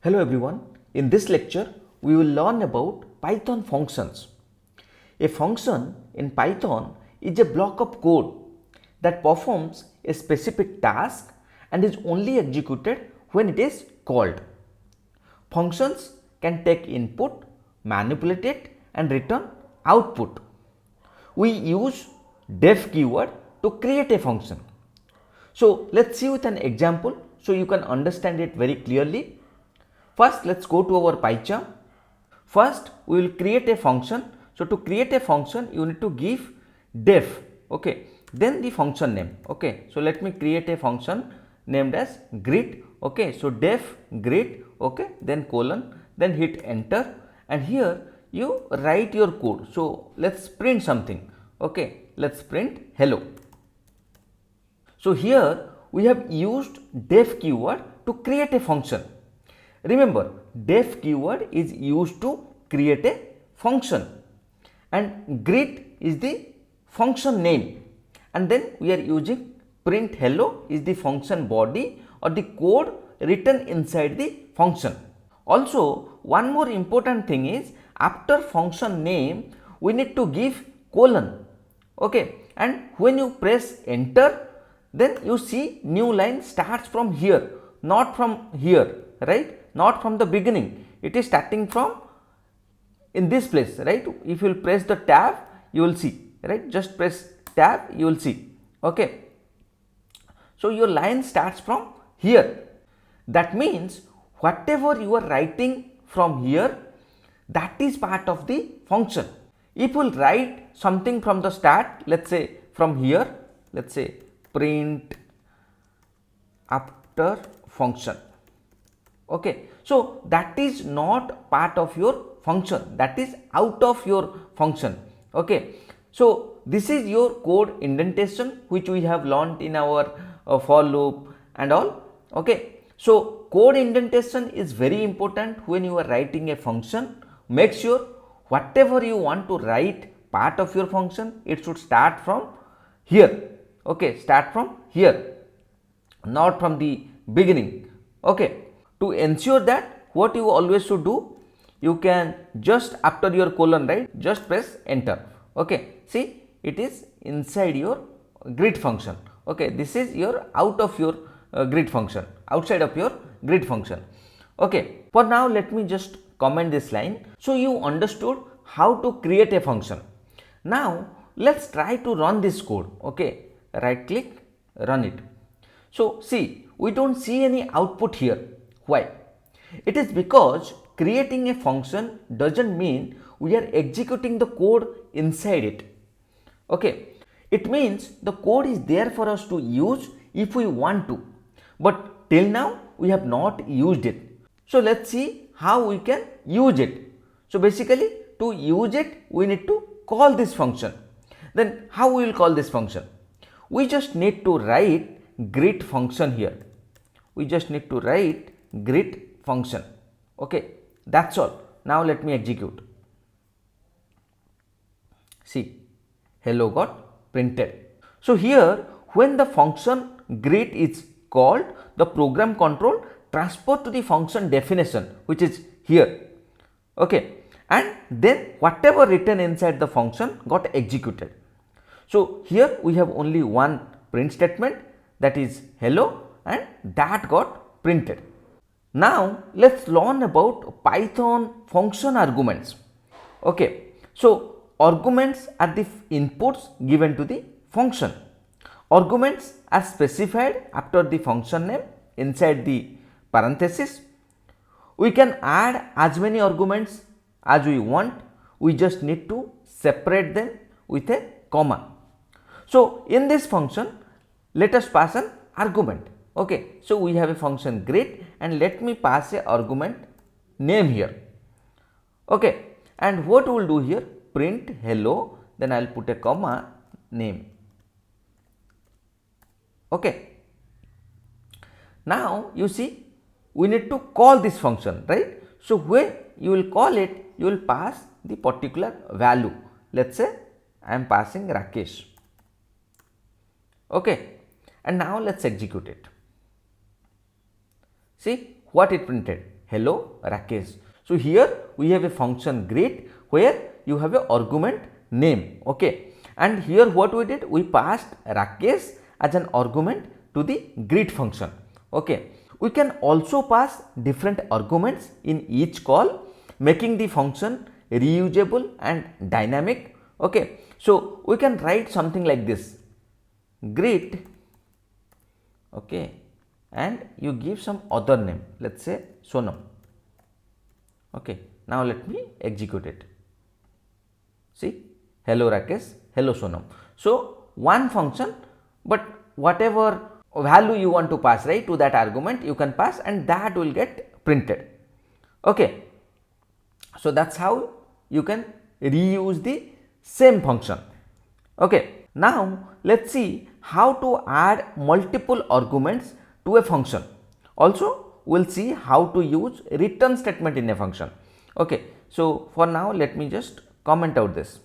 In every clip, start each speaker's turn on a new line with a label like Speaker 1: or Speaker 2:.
Speaker 1: Hello everyone, in this lecture we will learn about Python functions. A function in Python is a block of code that performs a specific task and is only executed when it is called. Functions can take input, manipulate it and return output. We use def keyword to create a function. So let's see with an example so you can understand it very clearly. First, let's go to our PyCharm. First, we will create a function. So to create a function, you need to give def, okay, then the function name, okay. So let me create a function named as greet, okay. So def greet, okay, then colon, then hit enter, and here you write your code. So let's print something, okay. Let's print hello. So here we have used def keyword to create a function. Remember, def keyword is used to create a function and greet is the function name, and then we are using print hello is the function body or the code written inside the function. Also, one more important thing is after function name we need to give colon, okay, and when you press enter then you see new line starts from here, not from here, right, not from the beginning, it is starting from in this place, right. If you will press the tab you will see, right, just press tab you will see, okay. So your line starts from here, that means whatever you are writing from here, that is part of the function. If you will write something from the start, let's say from here, let's say print after function, okay, so that is not part of your function, that is out of your function, okay. So this is your code indentation which we have learned in our for loop and all, okay. So code indentation is very important when you are writing a function. Make sure whatever you want to write part of your function, it should start from here, okay, start from here, not from the beginning, okay. To ensure that, what you always should do, you can just after your colon, right, just press enter, okay. See, it is inside your greet function, okay. This is your out of your greet function, outside of your greet function, okay. For now let me just comment this line. So you understood how to create a function. Now let's try to run this code, okay. Right click, run it. So see, we don't see any output here. Why? It is because creating a function doesn't mean we are executing the code inside it, okay. It means the code is there for us to use if we want to, but till now we have not used it. So let's see how we can use it. So basically, to use it we need to call this function. Then how we will call this function? We just need to write greet function here. We just need to write greet function, okay, that's all. Now let me execute. See, hello got printed. So here when the function greet is called, the program control transport to the function definition which is here, okay, and then whatever written inside the function got executed. So here we have only one print statement, that is hello, and that got printed. Now let's learn about Python function arguments, okay. So arguments are the inputs given to the function. Arguments are specified after the function name inside the parenthesis. We can add as many arguments as we want, we just need to separate them with a comma. So in this function let us pass an argument, okay. So we have a function greet and let me pass a argument name here, okay, and what we will do here, print hello, then I will put a comma name, okay. Now you see we need to call this function, right. So when you will call it, you will pass the particular value, let's say I am passing Rakesh, okay, and now let's execute it. See what it printed, hello Rakesh. So here we have a function greet where you have a argument name, okay, and here what we did, we passed Rakesh as an argument to the greet function, okay. We can also pass different arguments in each call, making the function reusable and dynamic, okay. So we can write something like this, greet, okay, and you give some other name, let's say Sonam, okay. Now let me execute it. See, hello Rakesh, hello Sonam. So one function, but whatever value you want to pass, right, to that argument you can pass, and that will get printed, okay. So that's how you can reuse the same function, okay. Now let's see how to add multiple arguments to a function. Also we'll see how to use return statement in a function, okay. So for now let me just comment out this,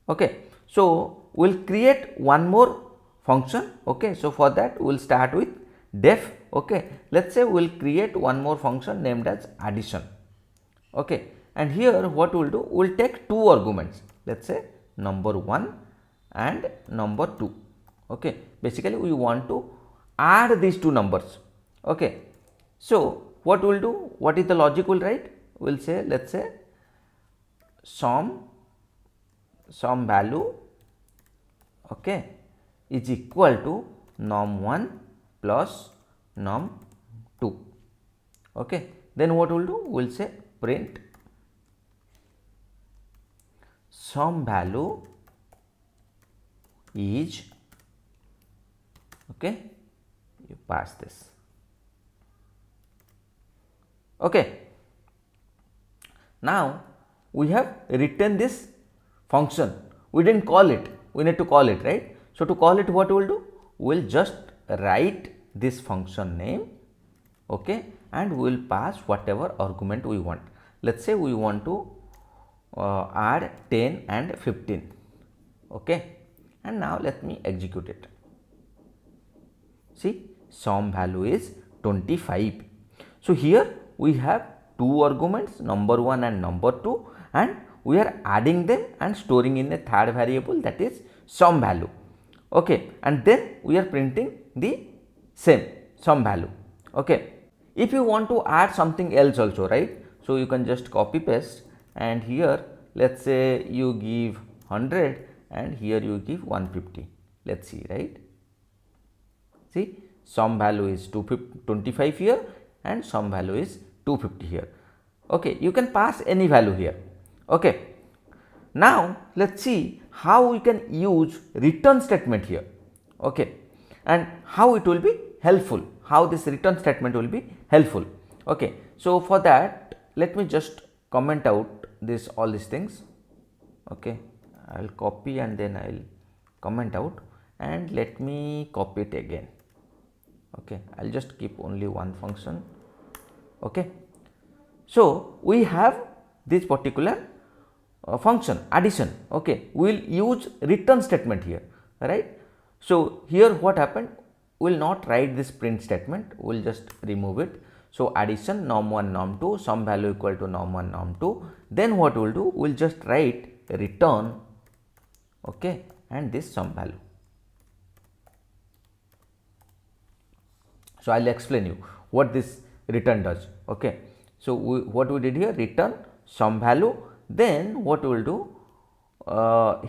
Speaker 1: okay. So we'll create one more function, okay. So for that we'll start with def, okay. Let's say we'll create one more function named as addition, okay. And here what we'll do, we'll take two arguments, let's say number 1 and number 2, okay. Basically we want to add these two numbers, okay. So what we'll do, what is the logic we'll write, we'll say, let's say sum value, okay, is equal to num1 plus num2, okay. Then what we'll do, we'll say print sum value is, okay, you pass this, okay. Now we have written this function, we didn't call it, we need to call it, right. So to call it, what we will do, we will just write this function name, okay, and we will pass whatever argument we want. Let's say we want to add 10 and 15, okay. And now let me execute it. See, sum value is 25. So here we have two arguments, number 1 and number 2, and we are adding them and storing in a third variable, that is sum value, okay. And then we are printing the same sum value, okay. If you want to add something else also, right, so you can just copy paste, and here let's say you give 100 and here you give 150, let's see, right. See, sum value is 25 here and sum value is 250 here, okay. You can pass any value here, okay. Now let's see how we can use return statement here, okay, and how it will be helpful, how this return statement will be helpful, okay. So for that, let me just comment out this, all these things, okay. I'll copy and then I'll comment out, and let me copy it again, okay. I'll just keep only one function, okay. So we have this particular function addition, okay. We will use return statement here, right. So here what happened, we will not write this print statement, we will just remove it. So addition num1 num2, sum value equal to num1 num2, then what we will do, we will just write return, okay, and this sum value. So I'll explain you what this return does, okay. So what we did here, return sum value, then what we will do,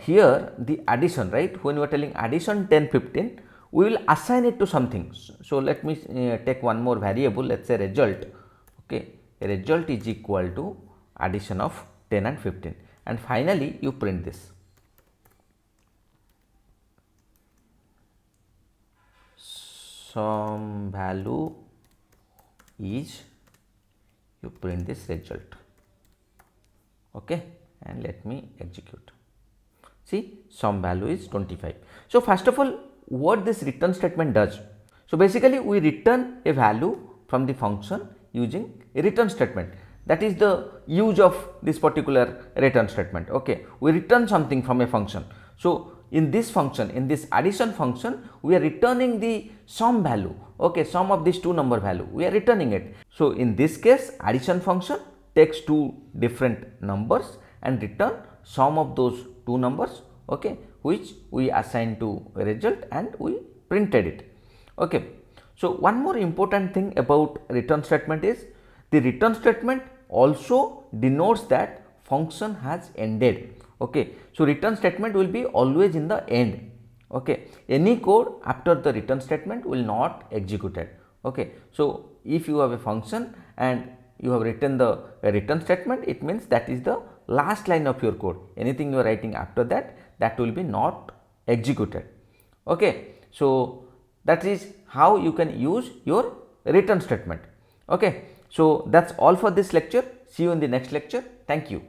Speaker 1: here the addition, right, when we are telling addition 10 15, we will assign it to something. So let me take one more variable, let's say result, okay. Result is equal to addition of 10 and 15, and finally you print this. Sum value is, you print this result, okay, and let me execute. See, sum value is 25. So first of all, what this return statement does, so basically we return a value from the function using a return statement. That is the use of this particular return statement, okay. We return something from a function. So in this function, in this addition function, we are returning the sum value, okay, sum of these two number value, we are returning it. So in this case, addition function takes two different numbers and return sum of those two numbers, okay, which we assign to a result and we printed it, okay. So one more important thing about return statement is the return statement also denotes that function has ended, okay. So return statement will be always in the end, okay. Any code after the return statement will not executed, okay. So if you have a function and you have written the return statement, it means that is the last line of your code. Anything you are writing after that, that will be not executed, okay. So that is how you can use your return statement, okay. So that's all for this lecture. See you in the next lecture. Thank you.